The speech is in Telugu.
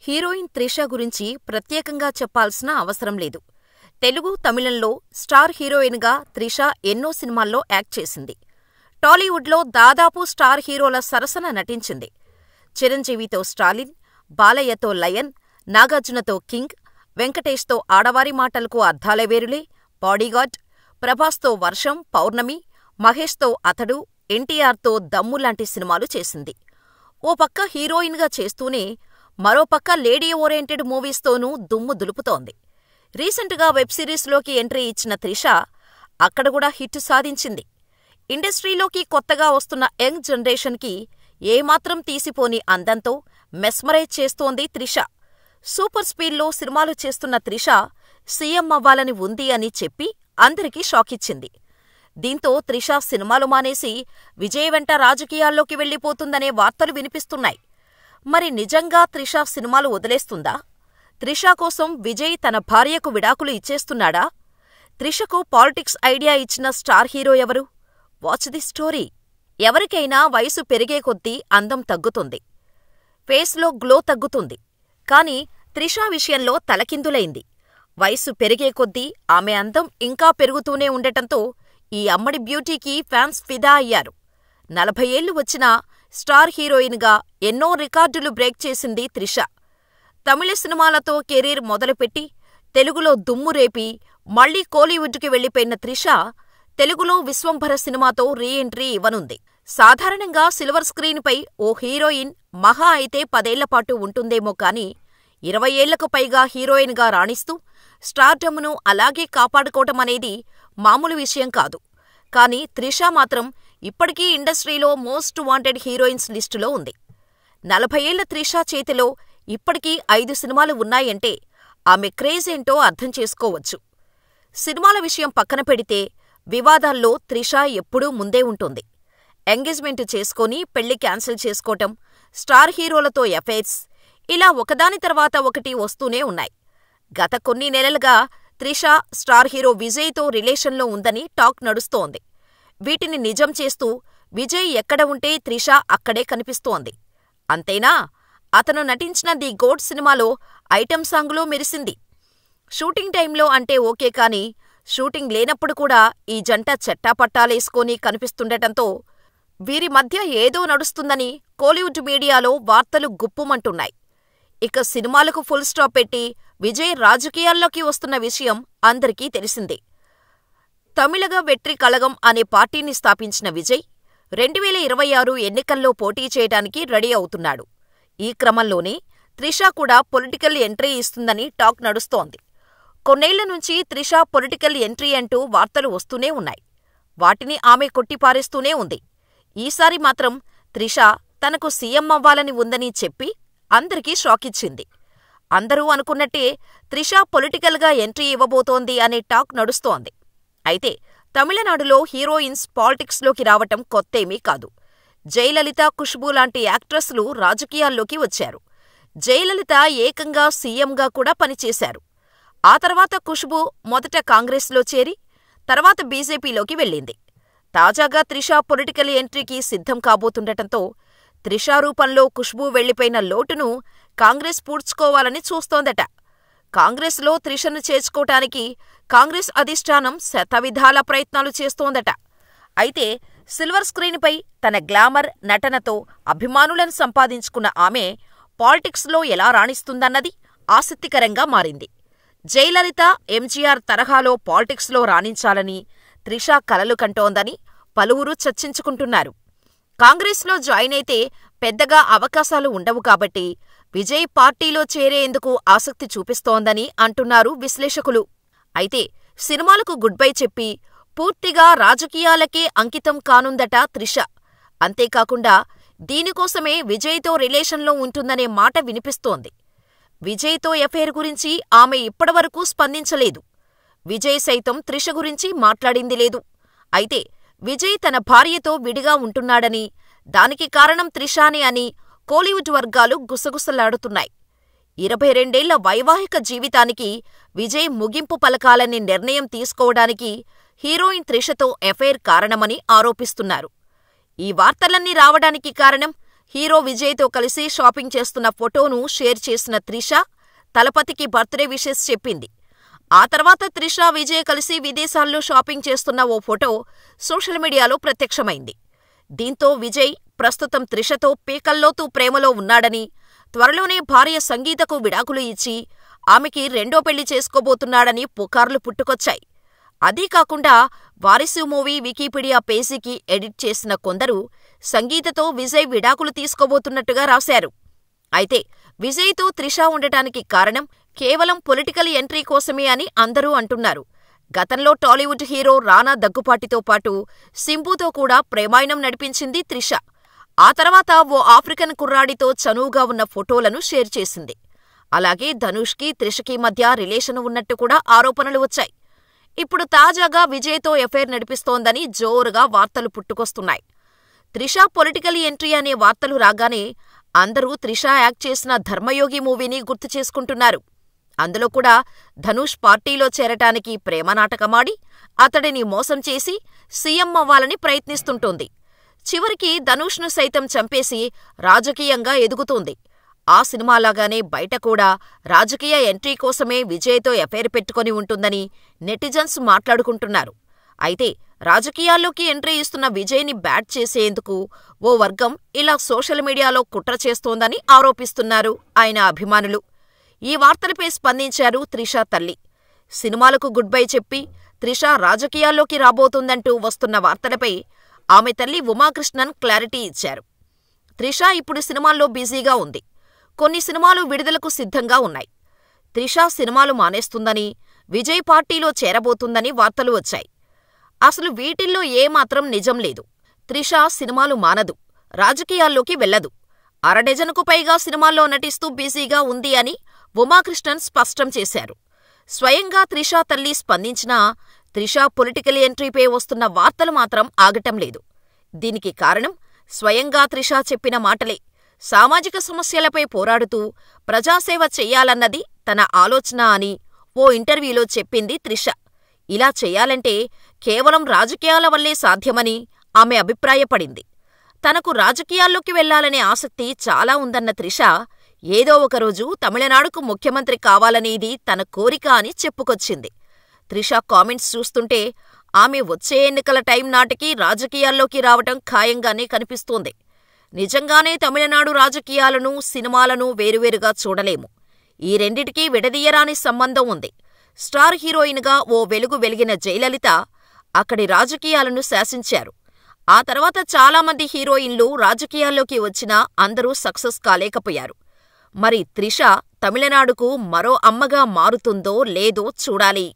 హీరోయిన్ త్రిష గురించి ప్రత్యేకంగా చెప్పాల్సిన అవసరం లేదు. తెలుగు, తమిళంలో స్టార్ హీరోయిన్గా త్రిష ఎన్నో సినిమాల్లో యాక్ట్ చేసింది. టాలీవుడ్లో దాదాపు స్టార్ హీరోల సరసన నటించింది. చిరంజీవితో స్టాలిన్, బాలయ్యతో లయన్, నాగార్జునతో కింగ్, వెంకటేష్తో ఆడవారి మాటలకు అర్థాలే వేరులే, బాడీగార్డ్, ప్రభాస్తో వర్షం, పౌర్ణమి, మహేష్తో అతడు, ఎన్టీఆర్తో దమ్ము లాంటి సినిమాలు చేసింది. ఓ పక్క హీరోయిన్గా చేస్తూనే మరోపక్క లేడీ ఓరియెంటెడ్ మూవీస్తోనూ దుమ్ము దులుపుతోంది. రీసెంట్గా వెబ్ సిరీస్లోకి ఎంట్రీ ఇచ్చిన త్రిష అక్కడ కూడా హిట్ సాధించింది. ఇండస్ట్రీలోకి కొత్తగా వస్తున్న యంగ్ జనరేషన్కి ఏమాత్రం తీసిపోని అందంతో మెస్మరైజ్ చేస్తోంది త్రిష. సూపర్ స్పీడ్లో సినిమాలు చేస్తున్న త్రిష సీఎం అవ్వాలని ఉంది అని చెప్పి అందరికీ షాకిచ్చింది. దీంతో త్రిష సినిమాలు మానేసి విజయ్ వెంట రాజకీయాల్లోకి వెళ్లిపోతుందనే వార్తలు వినిపిస్తున్నాయి. మరి నిజంగా త్రిష సినిమాలు వదిలేస్తుందా? త్రిష కోసం విజయ్ తన భార్యకు విడాకులు ఇచ్చేస్తున్నాడా? త్రిషకు పాలిటిక్స్ ఐడియా ఇచ్చిన స్టార్ హీరో ఎవరు? Watch the story. ఎవరికైనా వయసు పెరిగే కొద్దీ అందం తగ్గుతుంది, ఫేస్లో గ్లో తగ్గుతుంది. కాని త్రిష విషయంలో తలకిందులైంది. వయసు పెరిగే కొద్దీ ఆమె అందం ఇంకా పెరుగుతూనే ఉండటంతో ఈ అమ్మడి బ్యూటీకి ఫ్యాన్స్ ఫిదా అయ్యారు. 40 ఏళ్లు వచ్చినా స్టార్ హీరోయిన్గా ఎన్నో రికార్డులు బ్రేక్ చేసింది త్రిష. తమిళ సినిమాలతో కెరీర్ మొదలుపెట్టి తెలుగులో దుమ్ము రేపి మళ్లీ కోలీవుడ్కి వెళ్లిపోయిన త్రిష తెలుగులో విశ్వంభర సినిమాతో రీ ఎంట్రీ ఇవ్వనుంది. సాధారణంగా సిల్వర్ స్క్రీన్పై ఓ హీరోయిన్ మహా అయితే 10 ఏళ్లపాటు ఉంటుందేమో కాని 20 ఏళ్లకు పైగా హీరోయిన్గా రాణిస్తూ స్టార్డమ్ను అలాగే కాపాడుకోవటమనేది మామూలు విషయం కాదు. కాని త్రిష మాత్రం ఇప్పటికీ ఇండస్ట్రీలో మోస్ట్ వాంటెడ్ హీరోయిన్స్ లిస్టులో ఉంది. 40 ఏళ్ల త్రిష చేతిలో ఇప్పటికీ 5 సినిమాలు ఉన్నాయంటే ఆమె క్రేజ్ ఏంటో అర్థం చేసుకోవచ్చు. సినిమాల విషయం పక్కన పెడితే వివాదాల్లో త్రిష ఎప్పుడూ ముందే ఉంటుంది. ఎంగేజ్మెంట్ చేసుకొని పెళ్లి క్యాన్సిల్ చేసుకోవటం, స్టార్ హీరోలతో ఎఫైర్స్, ఇలా ఒకదాని తర్వాత ఒకటి వస్తూనే ఉన్నాయి. గత కొన్ని నెలలుగా త్రిష స్టార్ హీరో విజయ్తో రిలేషన్లో ఉందని టాక్ నడుస్తోంది. వీటిని నిజం చేస్తూ విజయ్ ఎక్కడ ఉంటే త్రిష అక్కడే కనిపిస్తోంది. అంతేనా, అతను నటించిన ది గోడ్ సినిమాలో ఐటెం సాంగ్లో మెరిసింది. షూటింగ్ టైంలో అంటే ఓకే కాని షూటింగ్ లేనప్పుడు కూడా ఈ జంట చెట్టాపట్టాలేసుకొని కనిపిస్తుండటంతో వీరి మధ్య ఏదో నడుస్తుందని కోలీవుడ్ మీడియాలో వార్తలు గుప్పుమంటున్నాయి. ఇక సినిమాలకు ఫుల్ స్టాప్ పెట్టి విజయ్ రాజకీయాల్లోకి వస్తున్న విషయం అందరికీ తెలిసిందే. తమిళగ వెట్రి కళగం అనే పార్టీని స్థాపించిన విజయ్ 2026 ఎన్నికల్లో పోటీ చేయడానికి రెడీ అవుతున్నాడు. ఈ క్రమంలోనే త్రిష కూడా పొలిటికల్ ఎంట్రీ ఇస్తుందని టాక్ నడుస్తోంది. కొన్నేళ్ల నుంచి త్రిష పొలిటికల్ ఎంట్రీ అంటూ వార్తలు వస్తూనే ఉన్నాయి. వాటిని ఆమె కొట్టిపారేస్తూనే ఉంది. ఈసారి మాత్రం త్రిష తనకు సీఎం అవ్వాలని ఉందని చెప్పి అందరికీ షాకిచ్చింది. అందరూ అనుకున్నట్టే త్రిష పొలిటికల్గా ఎంట్రీ ఇవ్వబోతోంది అనే టాక్ నడుస్తోంది. అయితే తమిళనాడులో హీరోయిన్స్ పాలిటిక్స్లోకి రావటం కొత్తేమీ కాదు. జయలలిత, ఖుష్బూ లాంటి యాక్ట్రెస్లు రాజకీయాల్లోకి వచ్చారు. జయలలిత ఏకంగా సీఎంగా కూడా పనిచేశారు. ఆ తర్వాత ఖుష్బూ మొదట కాంగ్రెస్లో చేరి తర్వాత బీజేపీలోకి వెళ్ళింది. తాజాగా త్రిష పొలిటికల్ ఎంట్రీకి సిద్ధం కాబోతుండటంతో త్రిష రూపంలో ఖుష్బూ వెళ్లిపోయిన లోటును కాంగ్రెస్ పూడ్చుకోవాలని చూస్తోందట. కాంగ్రెస్లో త్రిషను చేర్చుకోటానికి కాంగ్రెస్ అధిష్టానం శతవిధాల ప్రయత్నాలు చేస్తోందట. అయితే సిల్వర్ స్క్రీన్పై తన గ్లామర్, నటనతో అభిమానులను సంపాదించుకున్న ఆమె పాలిటిక్స్లో ఎలా రాణిస్తుందన్నది ఆసక్తికరంగా మారింది. జయలలిత, ఎంజీఆర్ తరహాలో పాలిటిక్స్లో రాణించాలని త్రిష కలలు కంటోందని పలువురు చర్చించుకుంటున్నారు. కాంగ్రెస్లో జాయిన్ అయితే పెద్దగా అవకాశాలు ఉండవు కాబట్టి విజయ్ పార్టీలో చేరేందుకు ఆసక్తి చూపిస్తోందని అంటున్నారు విశ్లేషకులు. అయితే సినిమాలకు గుడ్ బై చెప్పి పూర్తిగా రాజకీయాలకే అంకితం కానుందట త్రిష. అంతేకాకుండా దీనికోసమే విజయ్తో రిలేషన్లో ఉంటుందనే మాట వినిపిస్తోంది. విజయ్తో ఎఫైర్ గురించి ఆమె ఇప్పటివరకూ స్పందించలేదు. విజయ్ సైతం త్రిష గురించి మాట్లాడింది లేదు. అయితే విజయ్ తన భార్యతో విడిగా ఉంటున్నాడని, దానికి కారణం త్రిషానే అని కోలీవుడ్ వర్గాలు గుసగుసలాడుతున్నాయి. 22 ఏళ్ల వైవాహిక జీవితానికి విజయ్ ముగింపు పలకాలనే నిర్ణయం తీసుకోవడానికి హీరోయిన్ త్రిషతో ఎఫైర్ కారణమని ఆరోపిస్తున్నారు. ఈ వార్తలన్నీ రావడానికి కారణం హీరో విజయ్తో కలిసి షాపింగ్ చేస్తున్న ఫోటోను షేర్ చేసిన త్రిష తలపతికి బర్త్డే విషెస్ చెప్పింది. ఆ తర్వాత త్రిష, విజయ్ కలిసి విదేశాల్లో షాపింగ్ చేస్తున్న ఓ ఫోటో సోషల్ మీడియాలో ప్రత్యక్షమైంది. దీంతో విజయ్ ప్రస్తుతం త్రిషతో పీకల్లోతు ప్రేమలో ఉన్నాడని, త్వరలోనే భార్య సంగీతకు విడాకులు ఇచ్చి ఆమెకి రెండో పెళ్లి చేసుకోబోతున్నాడని పుకార్లు పుట్టుకొచ్చాయి. అదీ కాకుండా వారిసు మూవీ వికీపీడియా పేజీకి ఎడిట్ చేసిన కొందరు సంగీతతో విజయ్ విడాకులు తీసుకోబోతున్నట్టుగా రాశారు. అయితే విజయ్తో త్రిష ఉండటానికి కారణం కేవలం పొలిటికల్ ఎంట్రీ కోసమే అని అందరూ అంటున్నారు. గతంలో టాలీవుడ్ హీరో రానా దగ్గుపాటితో పాటు సింబుతో కూడా ప్రేమాయణం నడిపించింది త్రిష. ఆ తర్వాత ఓ ఆఫ్రికన్ కుర్రాడితో చనువుగా ఉన్న ఫోటోలను షేర్ చేసింది. అలాగే ధనుష్కి, త్రిషకి మధ్య రిలేషన్ ఉన్నట్టు కూడా ఆరోపణలు వచ్చాయి. ఇప్పుడు తాజాగా విజయ్తో ఎఫైర్ నడిపిస్తోందని జోరుగా వార్తలు పుట్టుకొస్తున్నాయి. త్రిష పొలిటికల్ ఎంట్రీ అనే వార్తలు రాగానే అందరూ త్రిష యాక్ట్ చేసిన ధర్మయోగి మూవీని గుర్తు చేసుకుంటున్నారు. అందులో కూడా ధనుష్ పార్టీలో చేరటానికి ప్రేమ నాటకమాడి అతడిని మోసం చేసి సీఎం అవ్వాలని ప్రయత్నిస్తుంటోంది. చివరికి ధనుష్ను సైతం చంపేసి రాజకీయంగా ఎదుగుతోంది. ఆ సినిమాలాగానే బయట కూడా రాజకీయ ఎంట్రీ కోసమే విజయ్తో ఎఫైర్ పెట్టుకొని ఉంటుందని నెటిజన్స్ మాట్లాడుకుంటున్నారు. అయితే రాజకీయాల్లోకి ఎంట్రీ ఇస్తున్న విజయ్ని బ్యాట్ చేసేందుకు ఓ వర్గం ఇలా సోషల్ మీడియాలో కుట్ర చేస్తోందని ఆరోపిస్తున్నారు ఆయన అభిమానులు. ఈ వార్తలపై స్పందించారు త్రిష తల్లి. సినిమాలకు గుడ్ బై చెప్పి త్రిష రాజకీయాల్లోకి రాబోతుందంటూ వస్తున్న వార్తలపై ఆమె తల్లి ఉమాకృష్ణన్ క్లారిటీ ఇచ్చారు. త్రిష ఇప్పుడు సినిమాల్లో బిజీగా ఉంది. కొన్ని సినిమాలు విడుదలకు సిద్ధంగా ఉన్నాయి. త్రిష సినిమాలు మానేస్తుందని, విజయ్ పార్టీలో చేరబోతుందని వార్తలు వచ్చాయి. అసలు వీటిల్లో ఏమాత్రం నిజం లేదు. త్రిష సినిమాలు మానదు, రాజకీయాల్లోకి వెళ్లదు. అరడజనుకు పైగా సినిమాల్లో నటిస్తూ బిజీగా ఉంది అని ఉమాకృష్ణన్ స్పష్టం చేశారు. స్వయంగా త్రిష తల్లి స్పందించినా త్రిష పొలిటికల్ ఎంట్రీపై వస్తున్న వార్తలు మాత్రం ఆగటం లేదు. దీనికి కారణం స్వయంగా త్రిష చెప్పిన మాటలే. సామాజిక సమస్యలపై పోరాడుతూ ప్రజాసేవ చెయ్యాలన్నది తన ఆలోచన అని ఓ ఇంటర్వ్యూలో చెప్పింది త్రిష. ఇలా చెయ్యాలంటే కేవలం రాజకీయాల వల్లే సాధ్యమని ఆమె అభిప్రాయపడింది. తనకు రాజకీయాల్లోకి వెళ్లాలనే ఆసక్తి చాలా ఉందన్న త్రిష, ఏదో ఒకరోజు తమిళనాడుకు ముఖ్యమంత్రి కావాలనేది తన కోరిక అని చెప్పుకొచ్చింది. త్రిష కామెంట్స్ చూస్తుంటే ఆమె వచ్చే ఎన్నికల టైం నాటికి రాజకీయాల్లోకి రావటం ఖాయంగానే కనిపిస్తోంది. నిజంగానే తమిళనాడు రాజకీయాలను, సినిమాలను వేరువేరుగా చూడలేము. ఈ రెండిటికీ విడదీయరాని సంబంధం ఉంది. స్టార్ హీరోయిన్గా ఓ వెలుగు వెలిగిన జయలలిత అక్కడి రాజకీయాలను శాసించారు. ఆ తర్వాత చాలామంది హీరోయిన్లు రాజకీయాల్లోకి వచ్చినా అందరూ సక్సెస్ కాలేకపోయారు. మరి త్రిష తమిళనాడుకు మరో అమ్మగా మారుతుందో లేదో చూడాలి.